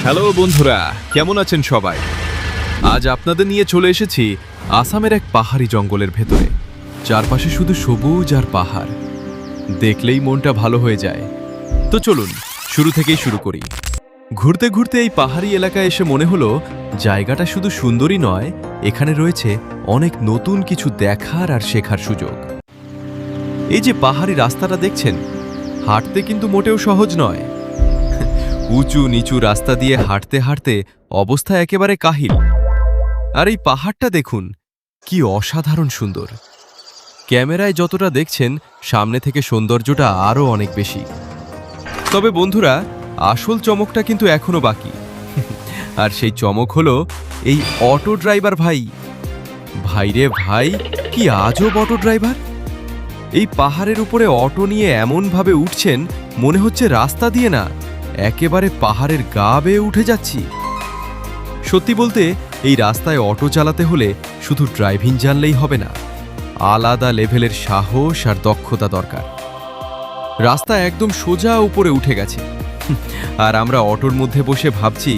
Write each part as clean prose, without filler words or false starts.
Hello বন্ধুরা, কেমন আছেন সবাই? আজ আপনাদের নিয়ে চলে এসেছি আসামের এক পাহাড়ি জঙ্গলের ভেতরে। চারপাশে শুধু সবুজ আর পাহাড়, দেখলেই মনটা ভালো হয়ে যায়। তো চলুন শুরু থেকেই শুরু করি। ঘুরতে ঘুরতে এই পাহাড়ি এলাকায় এসে মনে হলো জায়গাটা শুধু সুন্দরই নয়, এখানে রয়েছে অনেক নতুন কিছু দেখার আর শেখার সুযোগ। এই যে পাহাড়ি রাস্তাটা দেখছেন, হাঁটতে কিন্তু মোটেও সহজ নয়। উঁচু নিচু রাস্তা দিয়ে হাঁটতে হাঁটতে অবস্থা একেবারে কাহিল। আর এই পাহাড়টা দেখুন, কি অসাধারণ সুন্দর। ক্যামেরায় যতটা দেখছেন, সামনে থেকে সৌন্দর্যটা আরও অনেক বেশি। তবে বন্ধুরা, আসল চমকটা কিন্তু এখনো বাকি। আর সেই চমক হলো এই অটো ড্রাইভার ভাই। ভাইরে ভাই, কি আজব অটো ড্রাইভার! এই পাহাড়ের উপরে অটো নিয়ে এমনভাবে উঠছেন, মনে হচ্ছে রাস্তা দিয়ে না, একেবারে পাহাড়ের গা বেয়ে উঠে যাচ্ছি। সত্যি বলতে, এই রাস্তায় অটো চালাতে হলে শুধু ড্রাইভিং জানলেই হবে না, আলাদা লেভেলের সাহস আর দক্ষতা দরকার। রাস্তা একদম সোজা উপরে উঠে গেছে, আর আমরা অটোর মধ্যে বসে ভাবছি,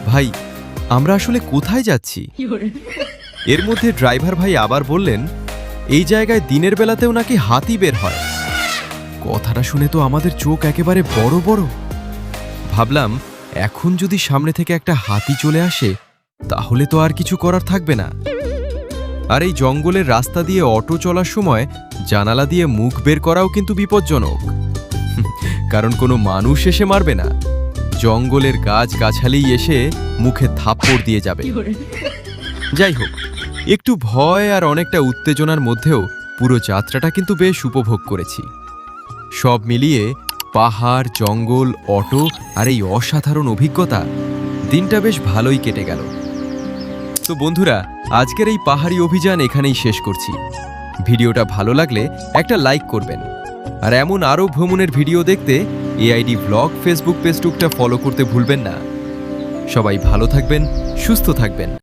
ভাই আমরা আসলে কোথায় যাচ্ছি? এর মধ্যে ড্রাইভার ভাই আবার বললেন, এই জায়গায় দিনের বেলাতেও নাকি হাতি বের হয়। কথাটা শুনে তো আমাদের চোখ একেবারে বড় বড়। ভাবলাম, এখন যদি সামনে থেকে একটা হাতি চলে আসে, তাহলে তো আর কিছু করার থাকবে না। আর এই জঙ্গলের রাস্তা দিয়ে অটো চলার সময় জানালা দিয়ে মুখ বের করাও কিন্তু বিপজ্জনক। কারণ কোনো মানুষ এসে মারবে না, জঙ্গলের গাছগাছালি এসে মুখে থাপ্পড় দিয়ে যাবে। যাই হোক, একটু ভয় আর অনেকটা উত্তেজনার মধ্যেও পুরো যাত্রাটা কিন্তু বেশ উপভোগ করেছি। সব মিলিয়ে পাহাড়, জঙ্গল, অটো আর এই অসাধারণ অভিজ্ঞতা, দিনটা বেশ ভালোই কেটে গেল। তো বন্ধুরা, আজকের এই পাহাড়ি অভিযান এখানেই শেষ করছি। ভিডিওটা ভালো লাগলে একটা লাইক করবেন, আর এমন আরও ভ্রমণের ভিডিও দেখতে এআইডি ব্লগ ফেসবুক পেজটা ফলো করতে ভুলবেন না। সবাই ভালো থাকবেন, সুস্থ থাকবেন।